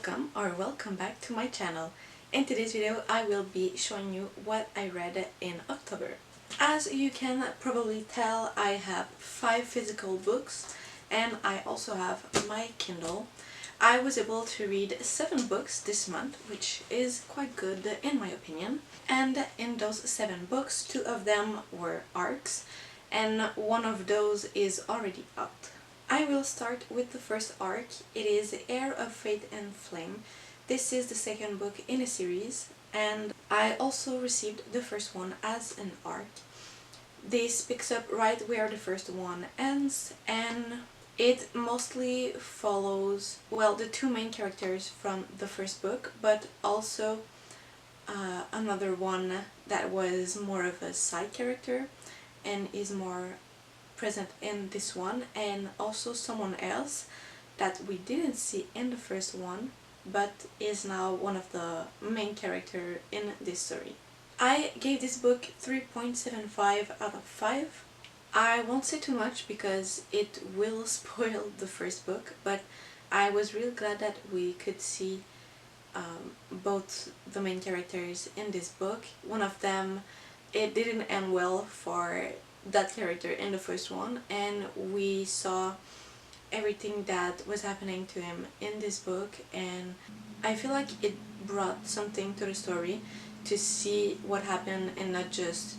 welcome back to my channel. In today's video I will be showing you what I read in October. As you can probably tell, I have 5 physical books and I also have my Kindle. I was able to read 7 books this month, which is quite good in my opinion. And in those 7 books, 2 of them were arcs and one of those is already out. I will start with the first arc. It is Heir of Fate and Flame. This is the second book in a series and I also received the first one as an arc. This picks up right where the first one ends and it mostly follows, well, the 2 main characters from the first book, but also another one that was more of a side character and is more present in this one, and also someone else that we didn't see in the first one but is now one of the main characters in this story. I gave this book 3.75 out of 5. I won't say too much because it will spoil the first book, but I was really glad that we could see both the main characters in this book. One of them, it didn't end well for that character in the first one, and we saw everything that was happening to him in this book, and I feel like it brought something to the story to see what happened and not just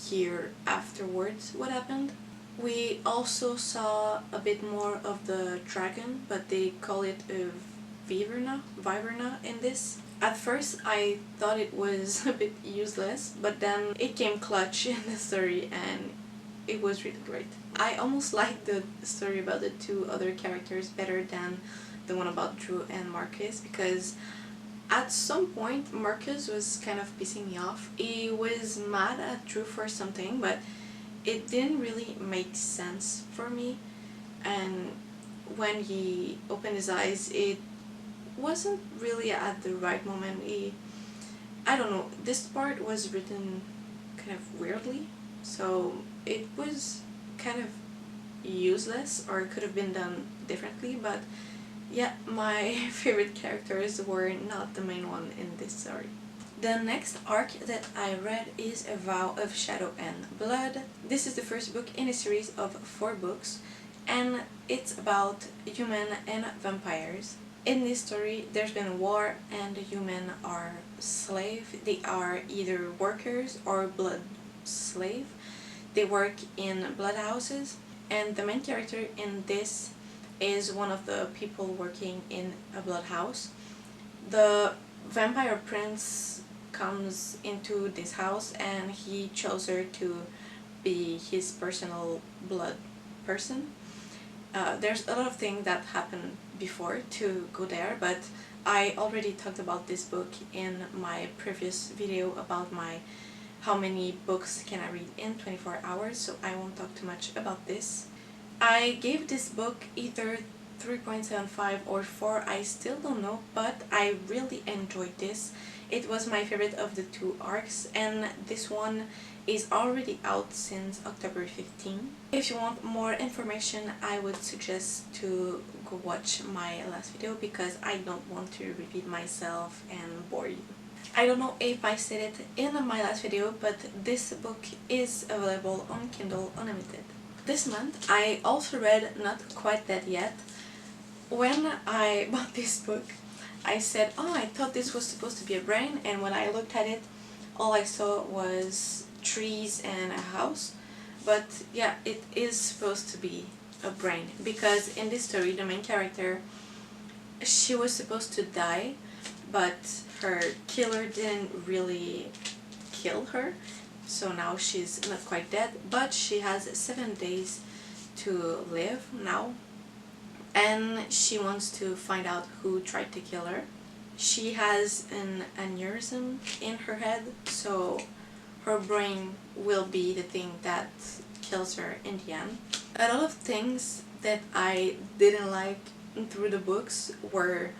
hear afterwards what happened. We also saw a bit more of the dragon, but they call it a Viverna in this. At first I thought it was a bit useless, but then it came clutch in the story and it was really great. I almost liked the story about the 2 other characters better than the one about Drew and Marcus, because at some point Marcus was kind of pissing me off. He was mad at Drew for something, but it didn't really make sense for me, and when he opened his eyes it wasn't really at the right moment. I don't know, this part was written kind of weirdly, so it was kind of useless, or it could have been done differently, but yeah, my favorite characters were not the main one in this story. The next arc that I read is A Vow of Shadow and Blood. This is the first book in a series of 4 books and it's about human and vampires. In this story there's been a war and the human are slaves. They are either workers or blood slave. They work in blood houses, and the main character in this is one of the people working in a blood house. The vampire prince comes into this house and he chose her to be his personal blood person. There's a lot of things that happened before to go there, but I already talked about this book in my previous video about my how many books can I read in 24 hours, so I won't talk too much about this. I gave this book either 3.75 or 4, I still don't know, but I really enjoyed this. It was my favorite of the 2 arcs, and this one is already out since October 15. If you want more information, I would suggest to go watch my last video because I don't want to repeat myself and bore you. I don't know if I said it in my last video, but this book is available on Kindle Unlimited. This month I also read Not Quite Dead Yet. When I bought this book I said, oh, I thought this was supposed to be a brain, and when I looked at it all I saw was trees and a house. But yeah, it is supposed to be a brain, because in this story the main character, she was supposed to die, but her killer didn't really kill her, so now she's not quite dead, but she has 7 days to live now, and she wants to find out who tried to kill her. She has an aneurysm in her head, so her brain will be the thing that kills her in the end. A lot of things that I didn't like through the books were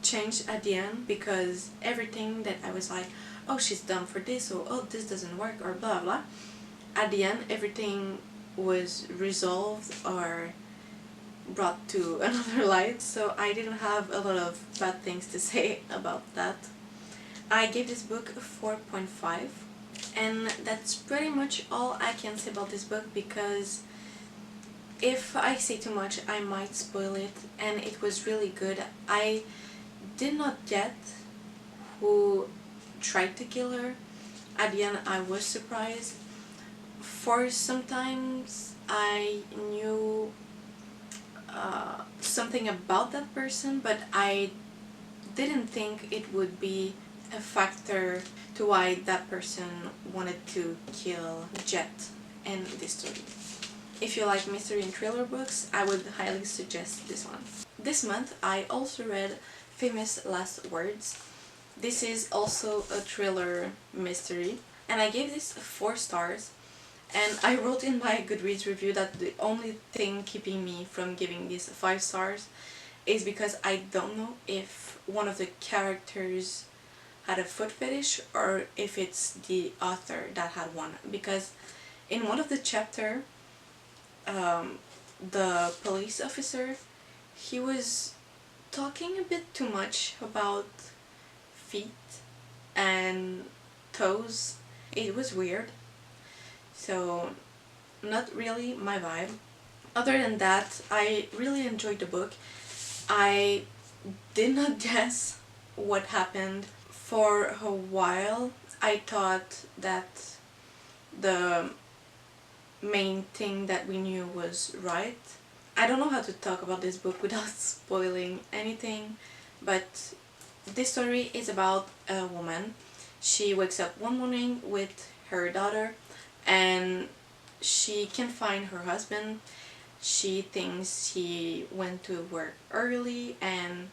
changed at the end, because everything that I was like, oh, she's dumb for this, or oh, this doesn't work, or blah blah, at the end everything was resolved, or brought to another light, so I didn't have a lot of bad things to say about that. I gave this book a 4.5, and that's pretty much all I can say about this book, because if I say too much I might spoil it, and it was really good. I did not get who tried to kill her. At the end I was surprised. For sometimes I knew something about that person, but I didn't think it would be a factor to why that person wanted to kill Jet in this story. If you like mystery and thriller books, I would highly suggest this one. This month I also read Famous Last Words. This is also a thriller mystery, and I gave this 4 stars. And I wrote in my Goodreads review that the only thing keeping me from giving this 5 stars is because I don't know if one of the characters had a foot fetish or if it's the author that had one. Because in one of the chapter, the police officer, he was talking a bit too much about feet and toes. It was weird. So not really my vibe. Other than that, I really enjoyed the book. I did not guess what happened. For a while I thought that the main thing that we knew was right. I don't know how to talk about this book without spoiling anything, but this story is about a woman. She wakes up one morning with her daughter and she can't find her husband. She thinks he went to work early, and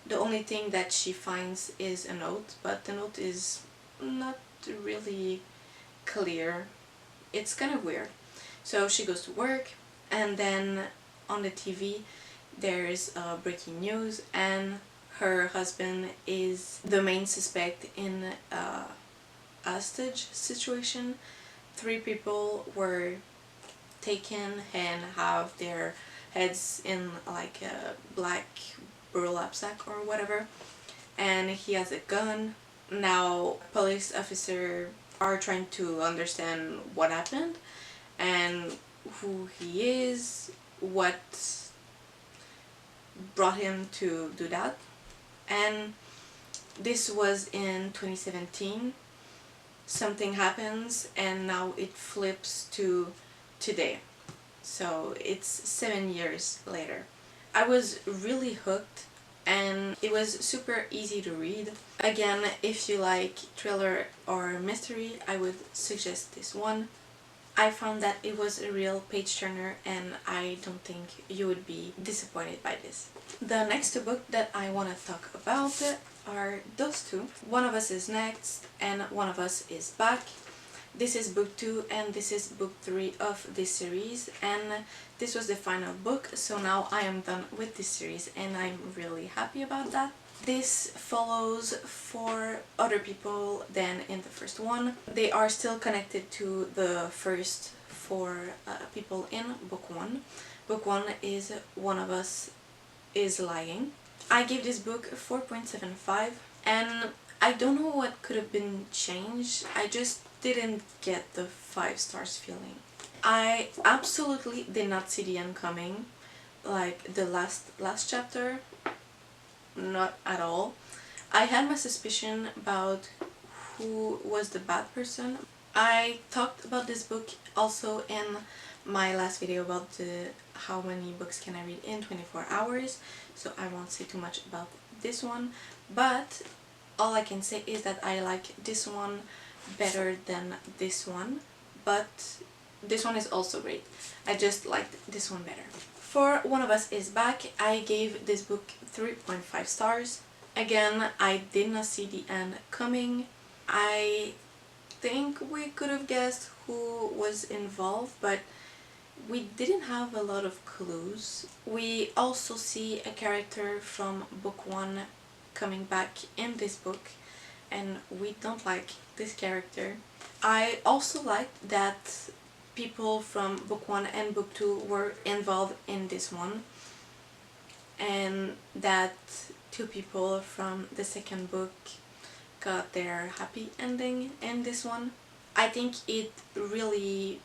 the only thing that she finds is a note, but the note is not really clear. It's kind of weird. So she goes to work, and then on the TV there's breaking news, and her husband is the main suspect in a hostage situation. 3 people were taken and have their heads in like a black burlap sack or whatever, and he has a gun. Now police officers are trying to understand what happened and who he is, what brought him to do that. And this was in 2017. Something happens and now it flips to today. So it's 7 years later. I was really hooked and it was super easy to read. Again, if you like thriller or mystery, I would suggest this one. I found that it was a real page turner and I don't think you would be disappointed by this. The next 2 books that I want to talk about are those 2. One of Us is Next and One of Us is Back. This is book 2 and this is book 3 of this series, and this was the final book, so now I am done with this series and I'm really happy about that. This follows 4 other people than in the first one. They are still connected to the first 4 people in book 1. Book 1 is One of Us is Lying. I gave this book 4.75 and I don't know what could have been changed. I just didn't get the 5 stars feeling. I absolutely did not see the end coming. Like the last chapter, not at all. I had my suspicion about who was the bad person. I talked about this book also in my last video about how many books can I read in 24 hours, so I won't say too much about this one, but all I can say is that I like this one better than this one, but this one is also great. I just liked this one better. For One of Us is Back, I gave this book 3.5 stars. Again, I did not see the end coming. I think we could have guessed who was involved, but we didn't have a lot of clues. We also see a character from book 1 coming back in this book, and we don't like this character. I also liked that people from book 1 and book 2 were involved in this one. and that two people from the second book got their happy ending in this one. I think it really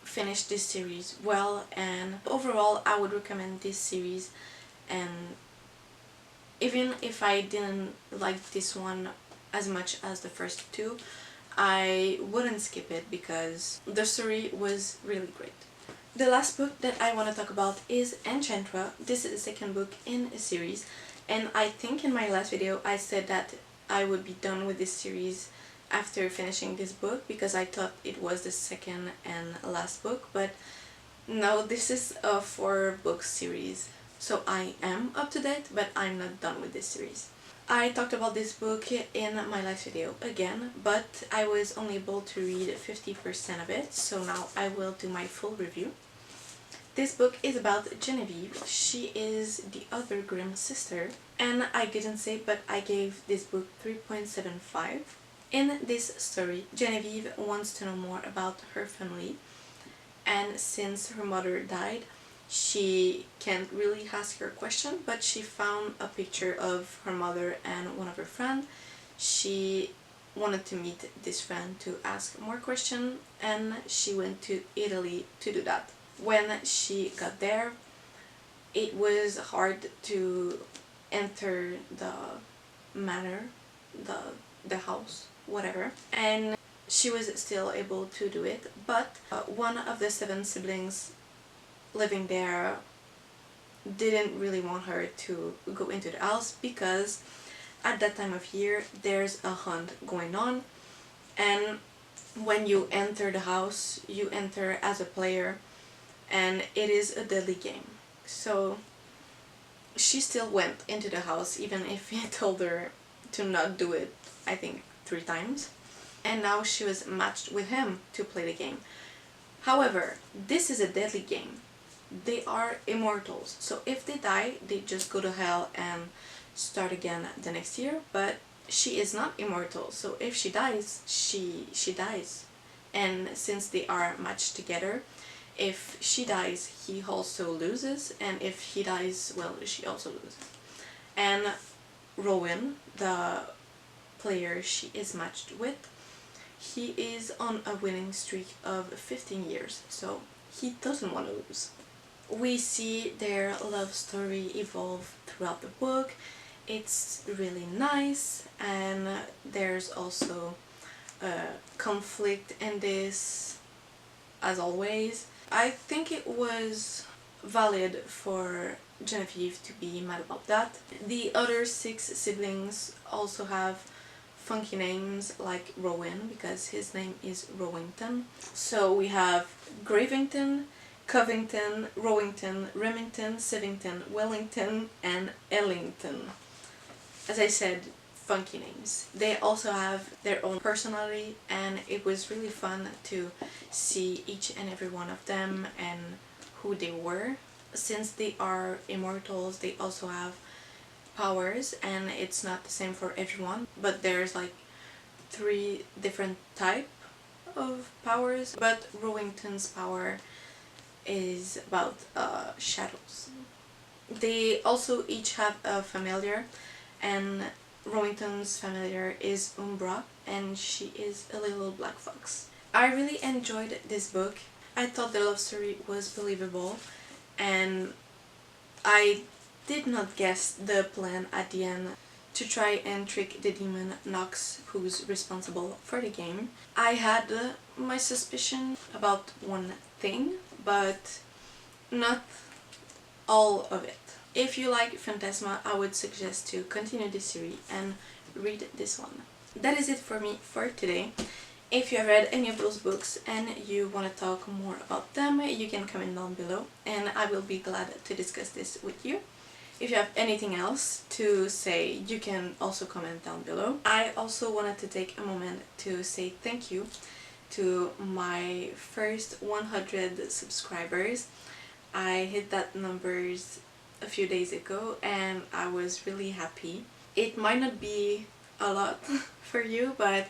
finished this series well, and overall I would recommend this series. And even if I didn't like this one as much as the first two, I wouldn't skip it because the story was really great. The last book that I want to talk about is Enchantra. This is the second book in a series, and I think in my last video I said that I would be done with this series after finishing this book because I thought it was the second and last book, but no, this is a 4-book series. So I am up to date, but I'm not done with this series. I talked about this book in my last video again, but I was only able to read 50% of it, so now I will do my full review. This book is about Genevieve. She is the other Grimm sister, and I didn't say, but I gave this book 3.75. In this story, Genevieve wants to know more about her family, and since her mother died, she can't really ask her question, but she found a picture of her mother and one of her friends. She wanted to meet this friend to ask more questions, and she went to Italy to do that. When she got there, it was hard to enter the manor, the house, whatever, and she was still able to do it, but one of the 7 siblings living there didn't really want her to go into the house because at that time of year there's a hunt going on, and when you enter the house you enter as a player and it is a deadly game. So she still went into the house even if he told her to not do it, I think 3 times, and now she was matched with him to play the game. However, this is a deadly game. They are immortals, so if they die they just go to hell and start again the next year, but she is not immortal, so if she dies, she dies. And since they are matched together, if she dies he also loses, and if he dies, well, she also loses. And Rowan, the player she is matched with, he is on a winning streak of 15 years, so he doesn't want to lose. We see their love story evolve throughout the book. It's really nice, and there's also a conflict in this, as always. I think it was valid for Genevieve to be mad about that. The other 6 siblings also have funky names like Rowan because his name is Rowington. So we have Gravington, Covington, Rowington, Remington, Sivington, Wellington, and Ellington. As I said, funky names. They also have their own personality, and it was really fun to see each and every one of them and who they were. Since they are immortals, they also have powers, and it's not the same for everyone, but there's like 3 different type of powers, but Rowington's power is about shadows. They also each have a familiar, and Rowington's familiar is Umbra, and she is a little black fox. I really enjoyed this book. I thought the love story was believable, and I did not guess the plan at the end to try and trick the demon Nox, who's responsible for the game. I had my suspicion about one thing, but not all of it. If you like Phantasma, I would suggest to continue this series and read this one. That is it for me for today. If you have read any of those books and you want to talk more about them, you can comment down below and I will be glad to discuss this with you. If you have anything else to say, you can also comment down below. I also wanted to take a moment to say thank you to my first 100 subscribers. I hit that numbers a few days ago and I was really happy. It might not be a lot for you, but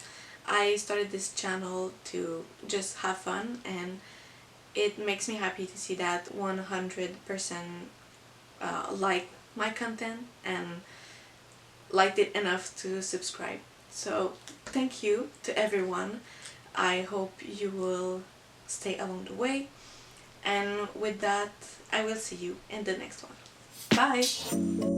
I started this channel to just have fun, and it makes me happy to see that 100% like my content and liked it enough to subscribe. So thank you to everyone. I hope you will stay along the way, and with that I will see you in the next one. Bye!